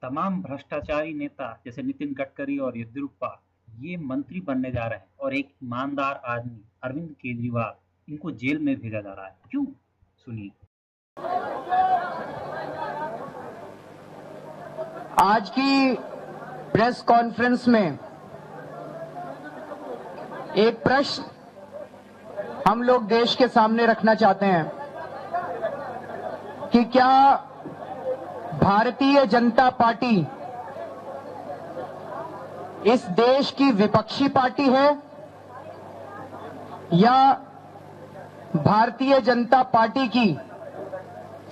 तमाम भ्रष्टाचारी नेता जैसे नितिन गडकरी और येदियुरप्पा ये मंत्री बनने जा रहे हैं और एक ईमानदार आदमी अरविंद केजरीवाल इनको जेल में भेजा जा रहा है। क्यों? सुनिए। आज की प्रेस कॉन्फ्रेंस में एक प्रश्न हम लोग देश के सामने रखना चाहते हैं कि क्या भारतीय जनता पार्टी इस देश की विपक्षी पार्टी है या भारतीय जनता पार्टी की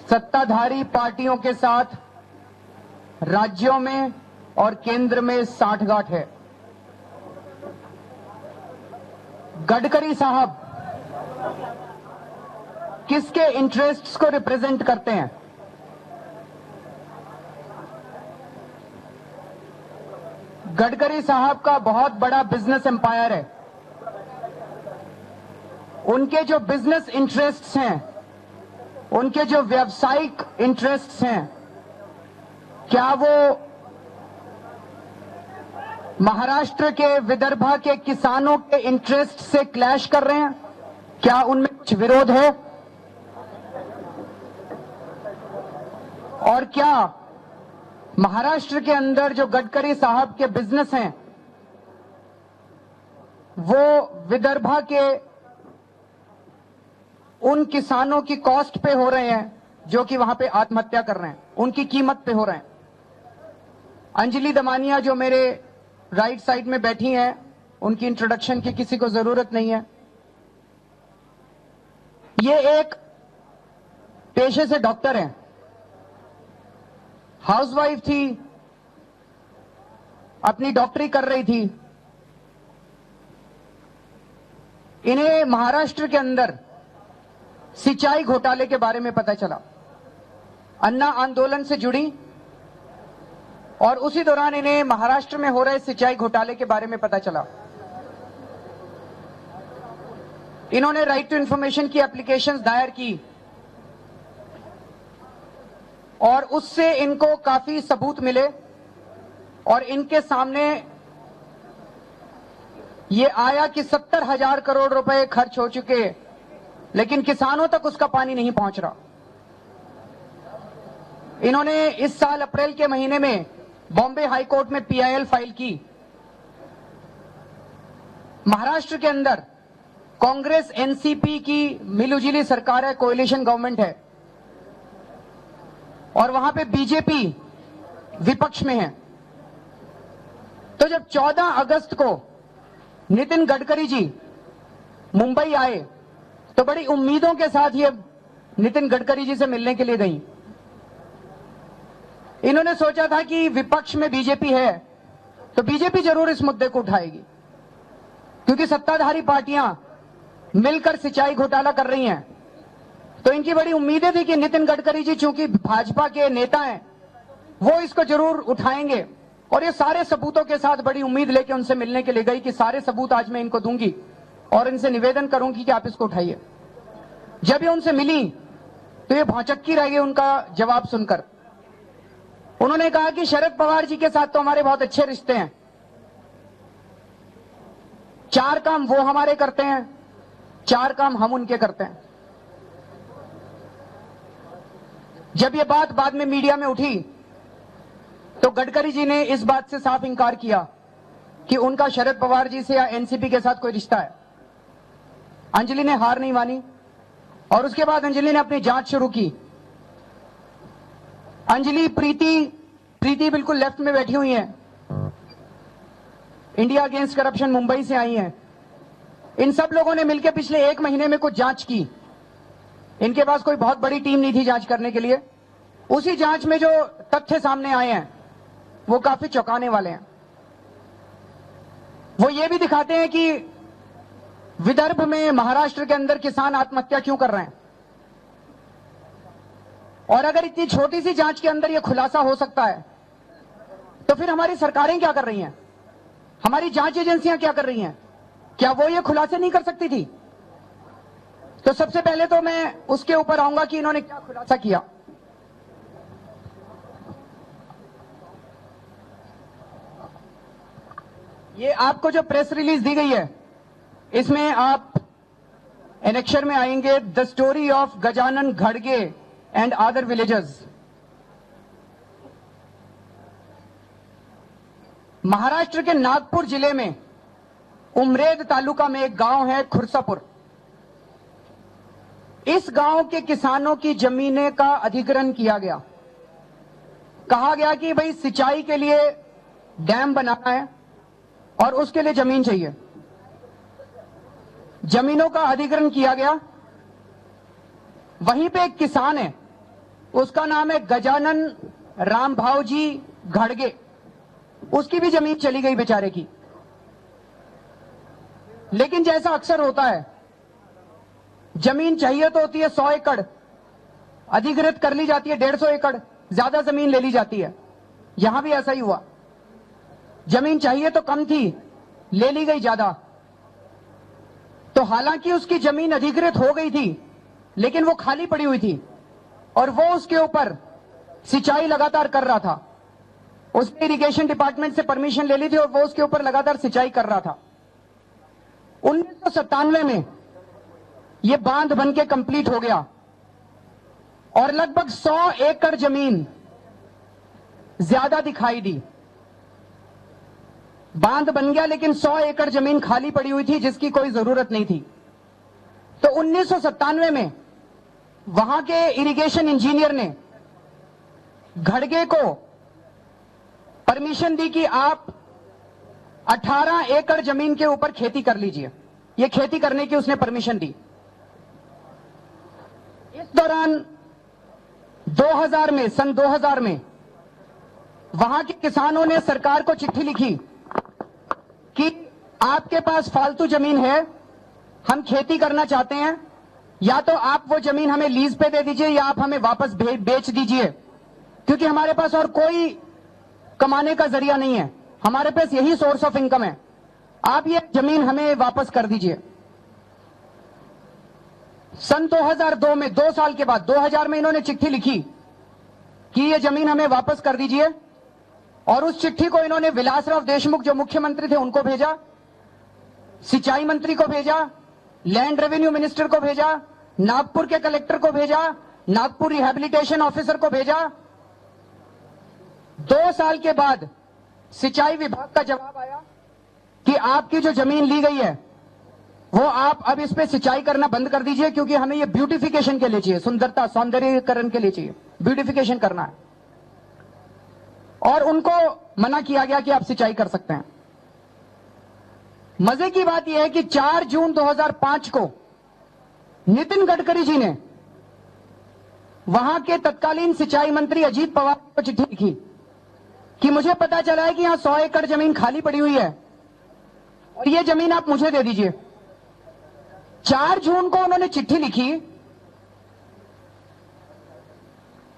सत्ताधारी पार्टियों के साथ राज्यों में और केंद्र में साठगांठ है। गडकरी साहब किसके इंटरेस्ट्स को रिप्रेजेंट करते हैं? गडकरी साहब का बहुत बड़ा बिजनेस एम्पायर है। उनके जो बिजनेस इंटरेस्ट्स हैं, उनके जो व्यावसायिक इंटरेस्ट्स हैं, क्या वो महाराष्ट्र के विदर्भा के किसानों के इंटरेस्ट से क्लैश कर रहे हैं? क्या उनमें कुछ विरोध है? और क्या महाराष्ट्र के अंदर जो गडकरी साहब के बिजनेस हैं वो विदर्भा के उन किसानों की कॉस्ट पे हो रहे हैं जो कि वहां पे आत्महत्या कर रहे हैं, उनकी कीमत पे हो रहे हैं? अंजलि दमानिया जो मेरे राइट साइड में बैठी हैं, उनकी इंट्रोडक्शन की किसी को जरूरत नहीं है। ये एक पेशे से डॉक्टर हैं, हाउसवाइफ थी, अपनी डॉक्टरी कर रही थी। इन्हें महाराष्ट्र के अंदर सिंचाई घोटाले के बारे में पता चला, अन्ना आंदोलन से जुड़ी, और उसी दौरान इन्हें महाराष्ट्र में हो रहे सिंचाई घोटाले के बारे में पता चला। इन्होंने राइट टू इंफॉर्मेशन की एप्लीकेशंस दायर की और उससे इनको काफी सबूत मिले और इनके सामने ये आया कि 70,000 करोड़ रुपए खर्च हो चुके, लेकिन किसानों तक उसका पानी नहीं पहुंच रहा। इन्होंने इस साल अप्रैल के महीने में बॉम्बे हाई कोर्ट में पीआईएल फाइल की। महाराष्ट्र के अंदर कांग्रेस एनसीपी की मिलूजुली सरकार है, कोएलिशन गवर्नमेंट है, और वहां पे बीजेपी विपक्ष में है। तो जब 14 अगस्त को नितिन गडकरी जी मुंबई आए तो बड़ी उम्मीदों के साथ ये नितिन गडकरी जी से मिलने के लिए गई। इन्होंने सोचा था कि विपक्ष में बीजेपी है तो बीजेपी जरूर इस मुद्दे को उठाएगी, क्योंकि सत्ताधारी पार्टियां मिलकर सिंचाई घोटाला कर रही हैं। तो इनकी बड़ी उम्मीदें थी कि नितिन गडकरी जी चूंकि भाजपा के नेता हैं, वो इसको जरूर उठाएंगे। और ये सारे सबूतों के साथ बड़ी उम्मीद लेके उनसे मिलने के लिए गई कि सारे सबूत आज मैं इनको दूंगी और इनसे निवेदन करूंगी कि आप इसको उठाइए। जब ये उनसे मिली तो ये भौचक्की रह गई उनका जवाब सुनकर। उन्होंने कहा कि शरद पवार जी के साथ तो हमारे बहुत अच्छे रिश्ते हैं, 4 काम वो हमारे करते हैं, 4 काम हम उनके करते हैं। जब ये बात बाद में मीडिया में उठी तो गडकरी जी ने इस बात से साफ इंकार किया कि उनका शरद पवार जी से या एनसीपी के साथ कोई रिश्ता है। अंजलि ने हार नहीं मानी और उसके बाद अंजलि ने अपनी जांच शुरू की। अंजलि, प्रीति बिल्कुल लेफ्ट में बैठी हुई हैं, इंडिया अगेंस्ट करप्शन मुंबई से आई हैं। इन सब लोगों ने मिलकर पिछले 1 महीने में कुछ जांच की। इनके पास कोई बहुत बड़ी टीम नहीं थी जांच करने के लिए। उसी जांच में जो तथ्य सामने आए हैं वो काफी चौंकाने वाले हैं। वो ये भी दिखाते हैं कि विदर्भ में, महाराष्ट्र के अंदर किसान आत्महत्या क्यों कर रहे हैं। और अगर इतनी छोटी सी जांच के अंदर ये खुलासा हो सकता है तो फिर हमारी सरकारें क्या कर रही हैं, हमारी जांच एजेंसियां क्या कर रही हैं? क्या वो ये खुलासे नहीं कर सकती थी? तो सबसे पहले तो मैं उसके ऊपर आऊंगा कि इन्होंने क्या खुलासा किया। ये आपको जो प्रेस रिलीज दी गई है, इसमें आप एनेक्शर में आएंगे द स्टोरी ऑफ गजानन घड़गे एंड अदर विलेजर्स। महाराष्ट्र के नागपुर जिले में उमरेद तालुका में एक गांव है खुरसापुर। इस गांव के किसानों की जमीनें का अधिग्रहण किया गया। कहा गया कि भाई सिंचाई के लिए डैम बनाना है और उसके लिए जमीन चाहिए। जमीनों का अधिग्रहण किया गया। वहीं पे एक किसान है, उसका नाम है गजानन रामभावजी घड़गे। उसकी भी जमीन चली गई बेचारे की। लेकिन जैसा अक्सर होता है, जमीन चाहिए तो होती है 100 एकड़, अधिग्रहित कर ली जाती है 150 एकड़, ज्यादा जमीन ले ली जाती है। यहां भी ऐसा ही हुआ। जमीन चाहिए तो कम थी, ले ली गई ज्यादा। तो हालांकि उसकी जमीन अधिग्रहित हो गई थी, लेकिन वो खाली पड़ी हुई थी और वो उसके ऊपर सिंचाई लगातार कर रहा था। उसने इरिगेशन डिपार्टमेंट से परमिशन ले ली थी और वो उसके ऊपर लगातार सिंचाई कर रहा था। 1997 में ये बांध बन के कंप्लीट हो गया और लगभग 100 एकड़ जमीन ज्यादा दिखाई दी। बांध बन गया, लेकिन 100 एकड़ जमीन खाली पड़ी हुई थी जिसकी कोई जरूरत नहीं थी। तो 1997 में वहां के इरिगेशन इंजीनियर ने घड़गे को परमिशन दी कि आप 18 एकड़ जमीन के ऊपर खेती कर लीजिए। ये खेती करने की उसने परमिशन दी। इस दौरान 2000 में, सन 2000 में वहां के किसानों ने सरकार को चिट्ठी लिखी कि आपके पास फालतू जमीन है, हम खेती करना चाहते हैं, या तो आप वो जमीन हमें लीज पे दे दीजिए या आप हमें वापस बेच दीजिए, क्योंकि हमारे पास और कोई कमाने का जरिया नहीं है, हमारे पास यही सोर्स ऑफ इनकम है, आप ये जमीन हमें वापस कर दीजिए। सन 2002 में, 2 साल के बाद 2000 में इन्होंने चिट्ठी लिखी कि ये जमीन हमें वापस कर दीजिए, और उस चिट्ठी को इन्होंने विलासराव देशमुख जो मुख्यमंत्री थे उनको भेजा, सिंचाई मंत्री को भेजा, लैंड रेवेन्यू मिनिस्टर को भेजा, नागपुर के कलेक्टर को भेजा, नागपुर रिहैबिलिटेशन ऑफिसर को भेजा। 2 साल के बाद सिंचाई विभाग का जवाब आया कि आपकी जो जमीन ली गई है वो आप अब इस पे सिंचाई करना बंद कर दीजिए, क्योंकि हमें ये ब्यूटिफिकेशन के लिए चाहिए, सुंदरता सौंदर्यीकरण के लिए चाहिए, ब्यूटिफिकेशन करना है। और उनको मना किया गया कि आप सिंचाई कर सकते हैं। मजे की बात यह है कि 4 जून 2005 को नितिन गडकरी जी ने वहां के तत्कालीन सिंचाई मंत्री अजीत पवार को चिट्ठी लिखी कि मुझे पता चला है कि यहां 100 एकड़ जमीन खाली पड़ी हुई है और ये जमीन आप मुझे दे दीजिए। 4 जून को उन्होंने चिट्ठी लिखी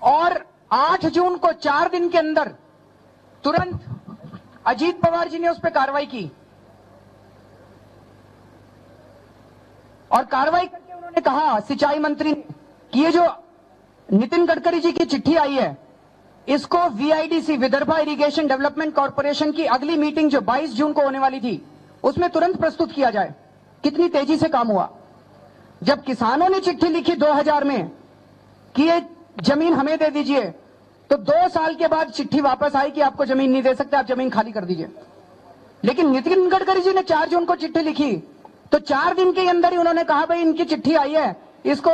और 8 जून को 4 दिन के अंदर तुरंत अजीत पवार जी ने उस पर कार्रवाई की, और कार्रवाई करके उन्होंने कहा, सिंचाई मंत्री ने, कि ये जो नितिन गडकरी जी की चिट्ठी आई है इसको VIDC, Vidarbha irrigation development corporation की अगली मीटिंग जो 22 जून को होने वाली थी उसमें तुरंत प्रस्तुत किया जाए। कितनी तेजी से काम हुआ। जब किसानों ने चिट्ठी लिखी 2000 में कि ये जमीन हमें दे दीजिए, तो 2 साल के बाद चिट्ठी वापस आई कि आपको जमीन नहीं दे सकते, आप जमीन खाली कर दीजिए। लेकिन नितिन गडकरी जी ने 4 जून को चिट्ठी लिखी तो 4 दिन के अंदर ही उन्होंने कहा भाई इनकी चिट्ठी आई है, इसको